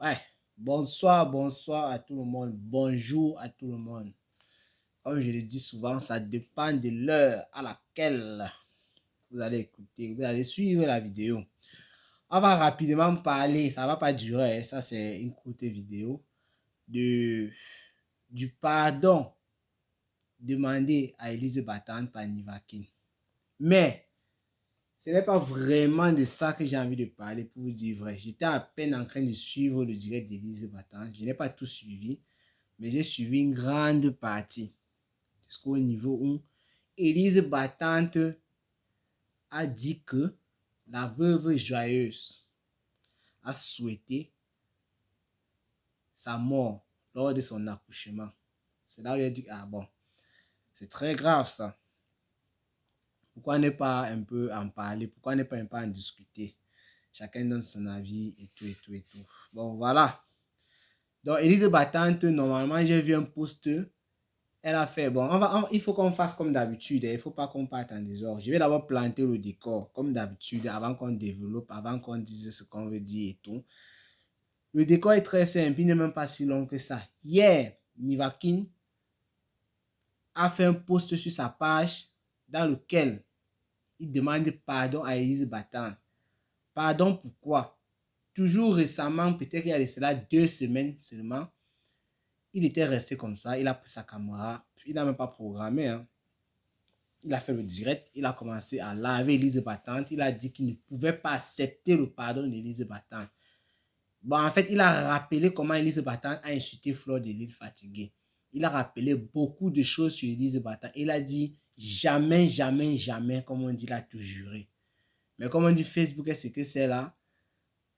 Ouais, bonsoir, bonsoir à tout le monde. Bonjour à tout le monde. Comme je le dis souvent, ça dépend de l'heure à laquelle vous allez écouter, vous allez suivre la vidéo. On va rapidement parler, ça ne va pas durer, hein, ça c'est une courte vidéo, de, du pardon demandé à Élise Batante par Nivakin. Mais ce n'est pas vraiment de ça que j'ai envie de parler pour vous dire vrai. J'étais à peine en train de suivre le direct d'Élise Batante. Je n'ai pas tout suivi, mais j'ai suivi une grande partie. Jusqu'au niveau où Élise Batante a dit que la veuve joyeuse a souhaité sa mort lors de son accouchement. C'est là où il a dit, ah bon, c'est très grave ça. Pourquoi ne pas un peu en parler? Pourquoi ne pas un peu en discuter? Chacun donne son avis et tout, et tout, et tout. Bon, voilà. Donc, Élise Batante, normalement, j'ai vu un post. Elle a fait, bon, il faut qu'on fasse comme d'habitude. Il ne faut pas qu'on parte en désordre. Je vais d'abord planter le décor, comme d'habitude, avant qu'on développe, avant qu'on dise ce qu'on veut dire et tout. Le décor est très simple, il n'est même pas si long que ça. Hier, Nivakin a fait un post sur sa page dans lequel il demande pardon à Élise Battant. Pardon pourquoi? Toujours récemment, peut-être qu'il y a de cela 2 semaines seulement, il était resté comme ça, il a pris sa caméra, il n'a même pas programmé, hein. Il a fait le direct, il a commencé à laver Élise Battante, il a dit qu'il ne pouvait pas accepter le pardon d'Élise Battante. Bon, en fait, il a rappelé comment Élise Battante a insulté Fleur de Lille fatiguée. Il a rappelé beaucoup de choses sur Élise Battante. Il a dit jamais, jamais, jamais, comme on dit, il a tout juré. Mais comme on dit, Facebook est ce que c'est là.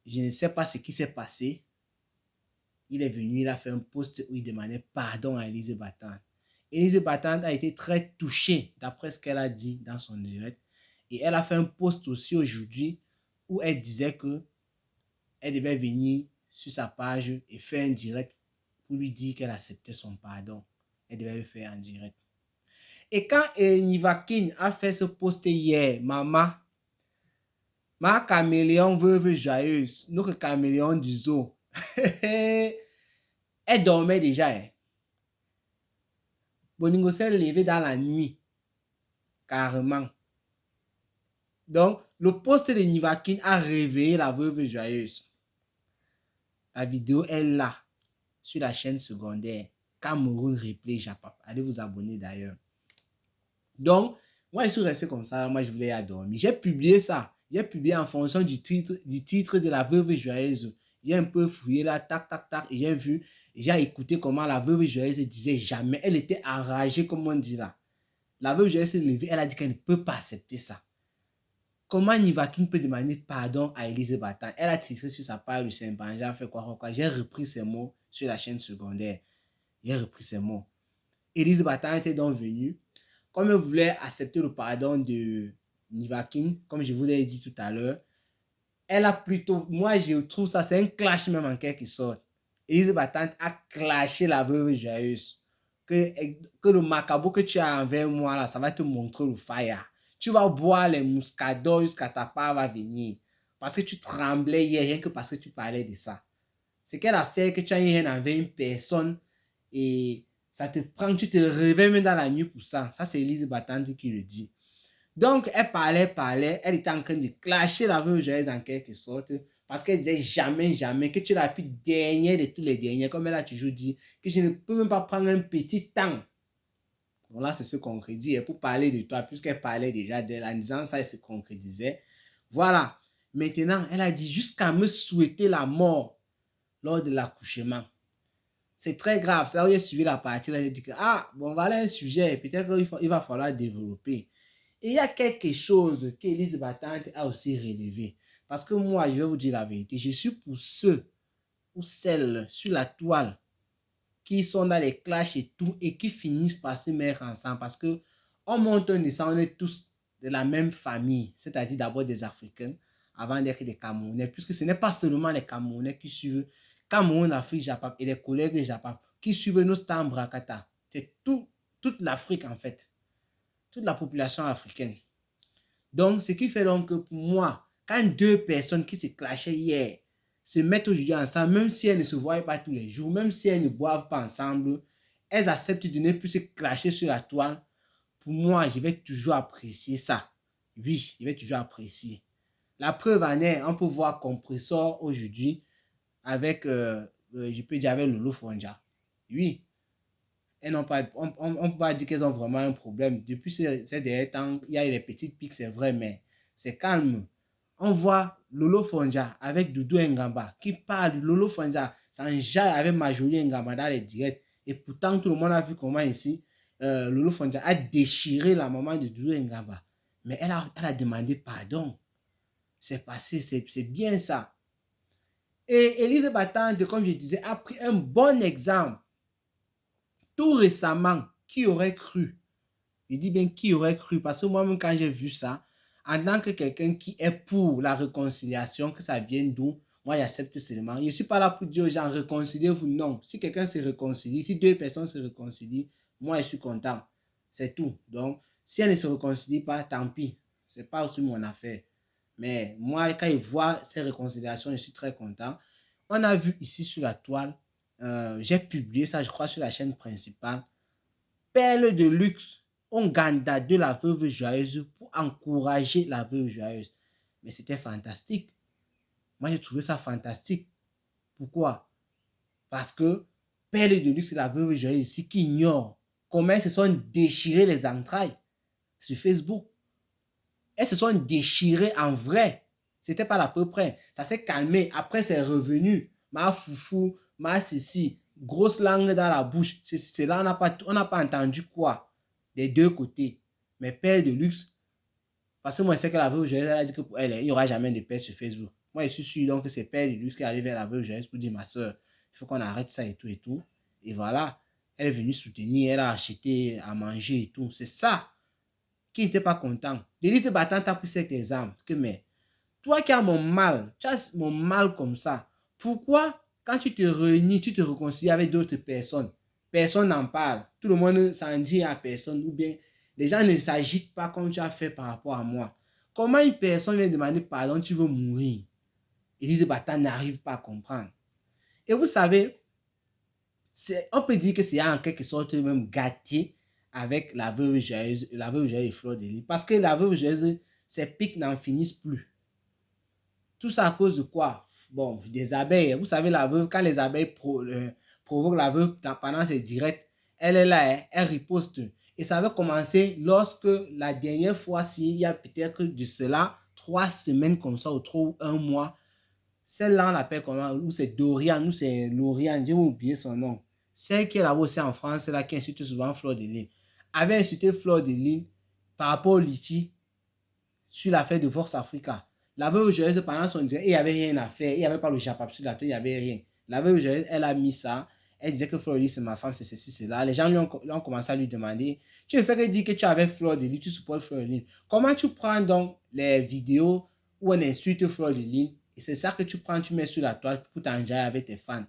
Je ne sais pas ce qui s'est passé. Il est venu, il a fait un post où il demandait pardon à Élise Battante. Élise Battante a été très touchée d'après ce qu'elle a dit dans son direct. Et elle a fait un post aussi aujourd'hui où elle disait que elle devait venir sur sa page et faire un direct pour lui dire qu'elle acceptait son pardon. Elle devait le faire en direct. Et quand Nivakin a fait ce post hier, maman, ma caméléon veuve joyeuse, notre caméléon du zoo, elle dormait déjà. Hein. Boningo s'est levé dans la nuit, carrément. Donc, le post de Nivakin a réveillé la veuve joyeuse. La vidéo est là, sur la chaîne secondaire. Cameroun Replay Japap. Allez vous abonner d'ailleurs. Donc, moi, je suis resté comme ça. Moi, je voulais dormir. J'ai publié ça. J'ai publié en fonction du titre de la veuve joyeuse. J'ai un peu fouillé là, tac, tac, tac. Et j'ai vu, j'ai écouté comment la veuve joyeuse disait jamais. Elle était enragée, comme on dit là. La veuve joyeuse s'est levée. Elle a dit qu'elle ne peut pas accepter ça. Comment Nivakin peut demander pardon à Élise Battant? Elle a titré sur sa page le Saint-Ban. J'ai fait quoi. J'ai repris ces mots sur la chaîne secondaire. J'ai repris ces mots. Élise Battant était donc venue. Comme elle voulait accepter le pardon de Nivakin, comme je vous ai dit tout à l'heure, elle a plutôt, moi je trouve ça, c'est un clash même en quelque sorte. Élise Battante a clashé la veuve joyeuse. Que le macabo que tu as envers moi là, ça va te montrer le fire. Tu vas boire les muscadors jusqu'à ta part va venir. Parce que tu tremblais hier, rien que parce que tu parlais de ça. C'est qu'elle a fait que tu as rien envers une personne et ça te prend, tu te réveilles même dans la nuit pour ça. Ça, c'est Élise Battante qui le dit. Donc, elle parlait, elle était en train de clasher la veuve joyeuse en quelque sorte, parce qu'elle disait jamais, jamais, que tu es la plus dernière de tous les derniers, comme elle a toujours dit, que je ne peux même pas prendre un petit temps. Donc là, c'est ce qu'on concrétise. Et pour parler de toi, puisqu'elle parlait déjà d'elle, en disant ça, elle se concrétisait. Voilà. Maintenant, elle a dit jusqu'à me souhaiter la mort lors de l'accouchement. C'est très grave. C'est là où j'ai suivi la partie. Là, j'ai dit que, ah, bon, voilà un sujet. Peut-être qu'il va falloir développer. Et il y a quelque chose qu'Élise Battante a aussi relevé. Parce que moi, je vais vous dire la vérité. Je suis pour ceux ou celles sur la toile qui sont dans les clashs et tout et qui finissent par se mettre ensemble. Parce que on monte un dessin, on est tous de la même famille. C'est-à-dire d'abord des Africains avant d'être des Camerounais. Puisque ce n'est pas seulement les Camerounais qui suivent Cameroun, Afrique, Japon et les collègues Japon qui suivent nos stars Brakata. C'est toute l'Afrique en fait. Toute la population africaine. Donc, ce qui fait donc que pour moi, quand deux personnes qui se clashaient hier, se mettent aujourd'hui ensemble, même si elles ne se voient pas tous les jours, même si elles ne boivent pas ensemble, elles acceptent de ne plus se clasher sur la toile. Pour moi, je vais toujours apprécier ça. Oui, je vais toujours apprécier. La preuve en est, on peut voir Compressor aujourd'hui avec, je peux dire avec Lolo Fonja. Oui, elles n'ont pas, on peut pas dire qu'elles ont vraiment un problème. Depuis ces derniers temps, il y a eu des petites piques, c'est vrai, mais c'est calme. On voit Lolo Fonja avec Doudou Ngamba qui parle de Lolo Fonja s'enjaille avec Majoli Ngamba dans les directs. Et pourtant, tout le monde a vu comment ici, Lolo Fonja a déchiré la maman de Doudou Ngamba. Mais elle a demandé pardon. C'est passé, c'est bien ça. Et Élise Batante, comme je disais, a pris un bon exemple. Tout récemment, qui aurait cru? Je dis bien qui aurait cru, parce que moi-même, quand j'ai vu ça, en tant que quelqu'un qui est pour la réconciliation, que ça vienne d'où, moi, j'accepte seulement. Je ne suis pas là pour dire aux gens, réconciliez-vous. Non. Si quelqu'un se réconcilie, si deux personnes se réconcilient, moi, je suis content. C'est tout. Donc, si elles ne se réconcilient pas, tant pis. Ce n'est pas aussi mon affaire. Mais moi, quand je vois ces réconciliations, je suis très content. On a vu ici sur la toile, j'ai publié ça, je crois, sur la chaîne principale. Perle de luxe, on ganda de la veuve joyeuse pour encourager la veuve joyeuse. Mais c'était fantastique. Moi, j'ai trouvé ça fantastique. Pourquoi? Parce que Perle de luxe, c'est la veuve joyeuse ici qui ignore comment elles se sont déchirées les entrailles sur Facebook. Elles se sont déchirées en vrai. C'était pas à peu près. Ça s'est calmé. Après, c'est revenu. Ma foufou, ma ceci, grosse langue dans la bouche. C'est là, on n'a pas entendu quoi des deux côtés. Mais Père de luxe, parce que moi, je sais que la veuve Joyeuse, elle a dit que pour elle, il n'y aura jamais de père sur Facebook. Moi, je suis sûr donc que c'est Père de luxe qui est arrivé à la veuve Joyeuse pour dire, ma soeur, il faut qu'on arrête ça et tout et tout. Et voilà, elle est venue soutenir, elle a acheté à manger et tout. C'est ça qui n'était pas content. Élise Batante a pris cet exemple. Que, mais toi qui as mon mal, tu as mon mal comme ça, pourquoi quand tu te réunis, tu te réconcilies avec d'autres personnes, personne n'en parle, tout le monde s'en dit à personne, ou bien les gens ne s'agitent pas comme tu as fait par rapport à moi. Comment une personne vient demander pardon, tu veux mourir? Élise Batante n'arrive pas à comprendre. Et vous savez, on peut dire que c'est en quelque sorte même gâté avec la veuve joyeuse et Fleur de Lys. Parce que la veuve joyeuse, ses pics n'en finissent plus. Tout ça à cause de quoi? Bon, des abeilles. Vous savez, la veuve, quand les abeilles provoquent la veuve pendant ses directs, elle est là, elle riposte. Et ça avait commencé lorsque la dernière fois, s'il y a peut-être de cela 3 semaines comme ça, ou 3 ou 1 mois, celle-là, on l'appelle comment? Ou c'est Dorian, ou c'est Lauriane, j'ai oublié son nom. Celle qui est là-bas aussi en France, là, qui insulte souvent Fleur de Lys, avait insulté Fleur de Lys par rapport au litchi sur l'affaire de Vox Africa. La veuve Joyeuse, pendant son direct, il n'y avait rien à faire. Il n'y avait pas le Japap sur la tête, il n'y avait rien. La veuve Joyeuse, elle a mis ça. Elle disait que Fleur de Lys, c'est ma femme, c'est ceci, c'est là. Les gens lui ont commencé à lui demander, tu ne fais que dire que tu avais Fleur de Lys, tu supportes Fleur de Lys. Comment tu prends donc les vidéos où on insulte Fleur de Lys et c'est ça que tu prends, tu mets sur la toile pour t'enjailler avec tes fans.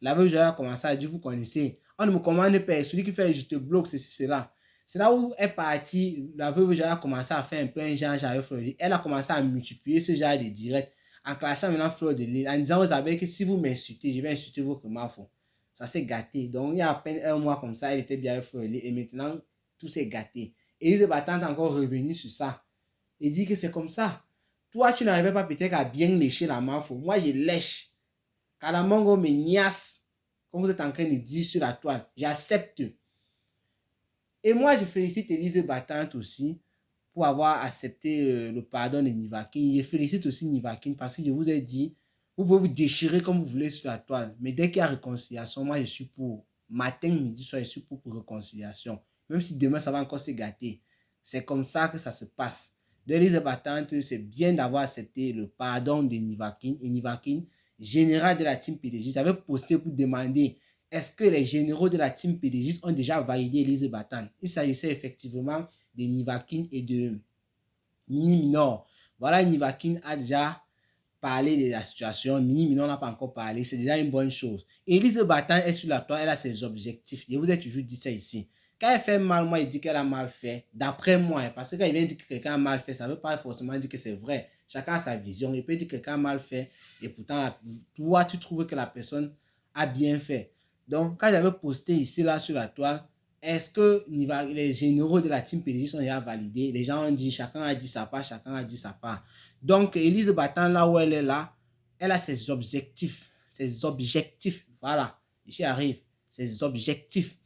La veuve Joyeuse a commencé à dire, vous connaissez, on ne me commande pas, celui qui fait je te bloque, ceci, c'est là. C'est là où est partie, la veuve Joyeuse a commencé à faire un peu un genre avec Fleur de Lys. Elle a commencé à multiplier ce genre de directs en clashant maintenant Fleur de Lys, en disant aux abeilles que si vous m'insultez, je vais insulter votre mafon. Ça s'est gâté. Donc il y a à peine 1 mois comme ça, elle était bien avec Fleur de Lys et maintenant tout s'est gâté. Et Élise Batante est encore revenu sur ça. Il dit que c'est comme ça. Toi, tu n'arrivais pas peut-être à bien lécher la mafon. Moi, je lèche. Kalamongo me niasse, comme vous êtes en train de dire sur la toile. J'accepte. Et moi, je félicite Élise Batante aussi pour avoir accepté le pardon de Nivakin. Je félicite aussi Nivakin parce que je vous ai dit, vous pouvez vous déchirer comme vous voulez sur la toile. Mais dès qu'il y a réconciliation, moi, je suis pour. Matin, midi, soir, je suis pour réconciliation. Même si demain, ça va encore se gâter. C'est comme ça que ça se passe. De Élise Batante, c'est bien d'avoir accepté le pardon de Nivakin. Et Nivakin, général de la team PDG, avait posté pour demander est-ce que les généraux de la team PDG ont déjà validé Élise Batante? Il s'agissait effectivement de Nivakin et de Mini Minor. Voilà, Nivakin a déjà parlé de la situation. Mini Minor n'a pas encore parlé. C'est déjà une bonne chose. Élise Batante est sur la toile. Elle a ses objectifs. Je vous ai toujours dit ça ici. Quand elle fait mal, moi, il dit qu'elle a mal fait. D'après moi, parce que quand il vient dire que quelqu'un a mal fait, ça ne veut pas forcément dire que c'est vrai. Chacun a sa vision. Il peut dire que quelqu'un a mal fait. Et pourtant, toi, tu trouves que la personne a bien fait. Donc, quand j'avais posté ici, là, sur la toile, est-ce que les généraux de la team PDG sont déjà validés? Les gens ont dit, chacun a dit sa part, chacun a dit sa part. Donc, Élise Battant, là où elle est là, elle a ses objectifs. Ses objectifs, voilà, j'y arrive. Ses objectifs.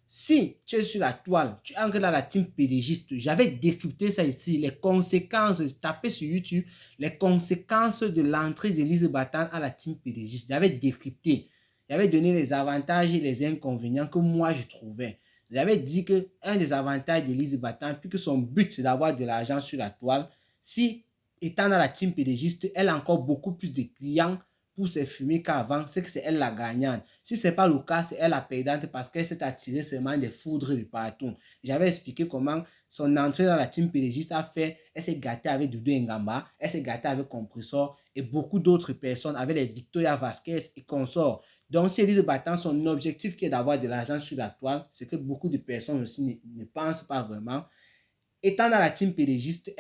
Si tu es sur la toile, tu entres dans la team pédégiste, j'avais décrypté ça ici, les conséquences, tapez sur YouTube, les conséquences de l'entrée d'Élise Battant à la team pédégiste. J'avais décrypté, j'avais donné les avantages et les inconvénients que moi je trouvais. J'avais dit que un des avantages d'Élise Battant, puisque son but c'est d'avoir de l'argent sur la toile, si étant dans la team pédégiste, elle a encore beaucoup plus de clients pour s'effumer qu'avant, c'est que c'est elle la gagnante. Si ce n'est pas le cas, c'est elle la perdante parce qu'elle s'est attirée seulement des foudres de partout. J'avais expliqué comment son entrée dans la team pédégiste a fait, elle s'est gâtée avec Doudou Ngamba, elle s'est gâtée avec Compressor et beaucoup d'autres personnes, avec les Victoria Vasquez et consorts. Donc, si Élise Battant, son objectif qui est d'avoir de l'argent sur la toile, c'est que beaucoup de personnes aussi ne pensent pas vraiment. Étant dans la team pédégiste,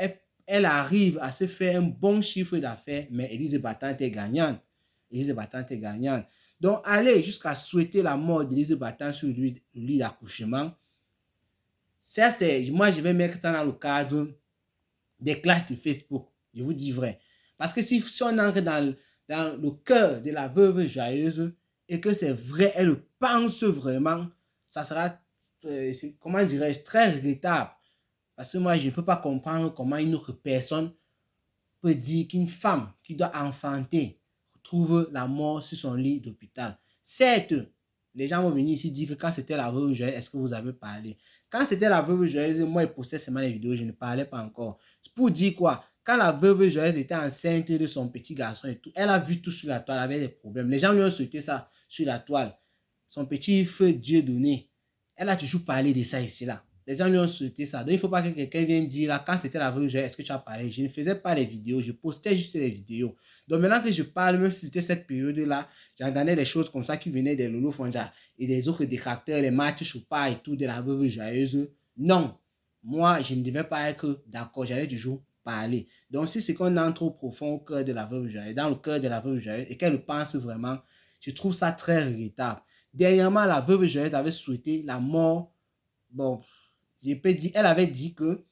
elle arrive à se faire un bon chiffre d'affaires, mais Élise Battant est gagnante. Élise Battant est gagnante. Donc, aller jusqu'à souhaiter la mort d'Élise Battant sur le lit d'accouchement, ça, c'est, moi, je vais mettre ça dans le cadre des clashs de Facebook. Je vous dis vrai. Parce que si on entre dans le cœur de la veuve joyeuse et que c'est vrai, elle le pense vraiment, ça sera, comment dirais-je, très regrettable. Parce que moi, je ne peux pas comprendre comment une autre personne peut dire qu'une femme qui doit enfanter trouve la mort sur son lit d'hôpital. Certes, les gens vont venir ici dire que quand c'était la veuve joyeuse, est-ce que vous avez parlé? Quand c'était la veuve joyeuse, moi, je postais seulement les vidéos, je ne parlais pas encore. C'est pour dire quoi? Quand la veuve joyeuse était enceinte de son petit garçon et tout, elle a vu tout sur la toile, elle avait des problèmes. Les gens lui ont souhaité ça sur la toile. Son petit feu Dieu donné. Elle a toujours parlé de ça ici, là. Les gens lui ont souhaité ça. Donc, il ne faut pas que quelqu'un vienne dire, là, quand c'était la veuve joyeuse, est-ce que tu as parlé? Je ne faisais pas les vidéos, je postais juste les vidéos. Donc, maintenant que je parle, même si c'était cette période-là, j'entendais des choses comme ça qui venaient des Lolo Fonja et des autres détracteurs, les Mathieu Choupa et tout, de la veuve joyeuse. Non, moi, je ne devais pas être d'accord, j'allais toujours parler. Donc, si c'est qu'on entre au profond au cœur de la veuve joyeuse, dans le cœur de la veuve joyeuse, et qu'elle pense vraiment, je trouve ça très regrettable. Dernièrement, la veuve joyeuse avait souhaité la mort. Bon, je peux dire, elle avait dit que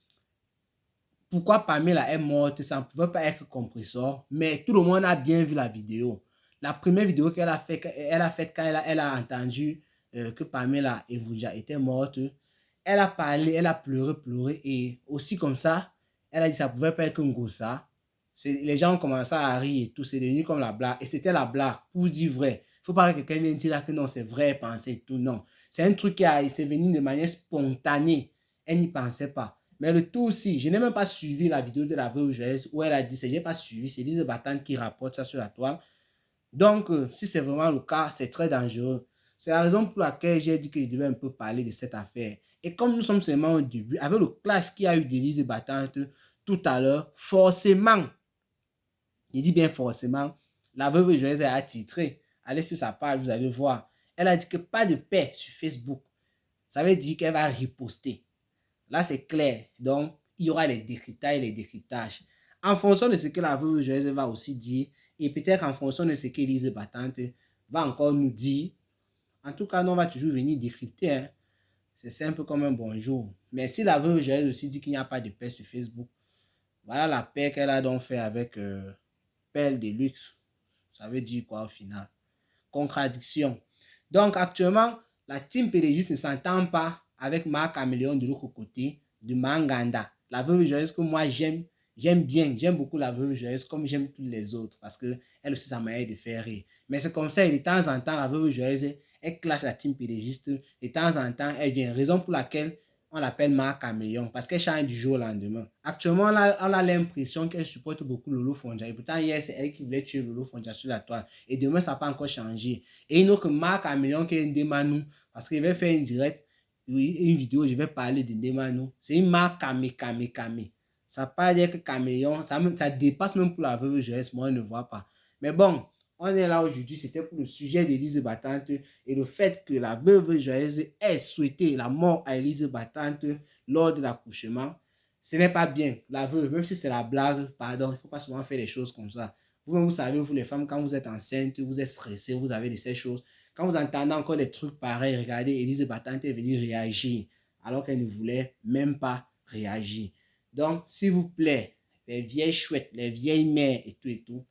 pourquoi Pamela est morte, ça ne pouvait pas être compressor, mais tout le monde a bien vu la vidéo. La première vidéo qu'elle a faite quand elle a entendu que Pamela Evouja était morte, elle a parlé, elle a pleuré et aussi comme ça, elle a dit que ça ne pouvait pas être un gossa. Les gens ont commencé à rire et tout, c'est devenu comme la blague. Et c'était la blague, pour dire vrai. Il ne faut pas que quelqu'un vienne dire que non, c'est vrai, penser et tout, non. C'est un truc qui est venu de manière spontanée. Elle n'y pensait pas. Mais le tout aussi, je n'ai même pas suivi la vidéo de la veuve joyeuse où elle a dit, je n'ai pas suivi, c'est Lise Battant qui rapporte ça sur la toile. Donc, si c'est vraiment le cas, c'est très dangereux. C'est la raison pour laquelle j'ai dit que je devais un peu parler de cette affaire. Et comme nous sommes seulement au début, avec le clash qu'il y a eu d'Élise Battante tout à l'heure, forcément, il dit bien forcément, la veuve joyeuse a titré. Allez sur sa page, vous allez voir. Elle a dit que pas de paix sur Facebook. Ça veut dire qu'elle va riposter. Là, c'est clair. Donc, il y aura les décryptages et les décryptages. En fonction de ce que la veuve joyeuse va aussi dire, et peut-être en fonction de ce qu'Élise Battante va encore nous dire. En tout cas, nous, on va toujours venir décrypter. Hein. C'est simple comme un bonjour. Mais si la veuve joyeuse aussi dit qu'il n'y a pas de paix sur Facebook, voilà la paix qu'elle a donc fait avec Pelle de Luxe. Ça veut dire quoi au final? Contradiction. Donc actuellement, la team PDG ne s'entend pas avec Marc Amélion de l'autre côté, de Manganda. La veuve joyeuse que moi j'aime bien, j'aime beaucoup la veuve joyeuse comme j'aime tous les autres parce que elle aussi sa manière de faire rire. Mais c'est comme ça, et de temps en temps, la veuve joyeuse, elle clash la team PDGiste, de temps en temps, elle vient. Raison pour laquelle on l'appelle Marc Amélion parce qu'elle change du jour au lendemain. Actuellement, on a l'impression qu'elle supporte beaucoup Lolo Fonja. Et pourtant, hier, c'est elle qui voulait tuer Lolo Fonja sur la toile. Et demain, ça n'a pas encore changé. Et une autre Marc Amélion qui est Ndemanou, parce qu'il va faire une direct, une vidéo, je vais parler de Ndemanou. C'est une marque Kame. Ça ne pas dire que Camélion, ça dépasse même pour la veuve jeunesse, moi, je ne vois pas. Mais bon, on est là aujourd'hui, c'était pour le sujet d'Élise Battante et le fait que la veuve joyeuse ait souhaité la mort à Élise Battante lors de l'accouchement. Ce n'est pas bien, la veuve, même si c'est la blague, pardon, il ne faut pas souvent faire les choses comme ça. Vous-même, vous savez, vous les femmes, quand vous êtes enceinte, vous êtes stressé, vous avez de ces choses. Quand vous entendez encore des trucs pareils, regardez, Élise Battante est venue réagir alors qu'elle ne voulait même pas réagir. Donc, s'il vous plaît, les vieilles chouettes, les vieilles mères et tout,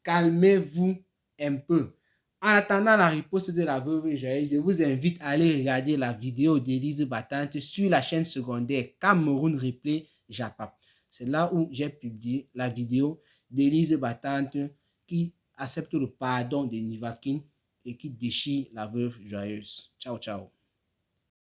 calmez-vous un peu. En attendant la riposte de la veuve Joyeuse, je vous invite à aller regarder la vidéo d'Élise Battante sur la chaîne secondaire Cameroun Replay Japap. C'est là où j'ai publié la vidéo d'Élise Battante qui accepte le pardon de Nivakin et qui déchire la veuve Joyeuse. Ciao, ciao.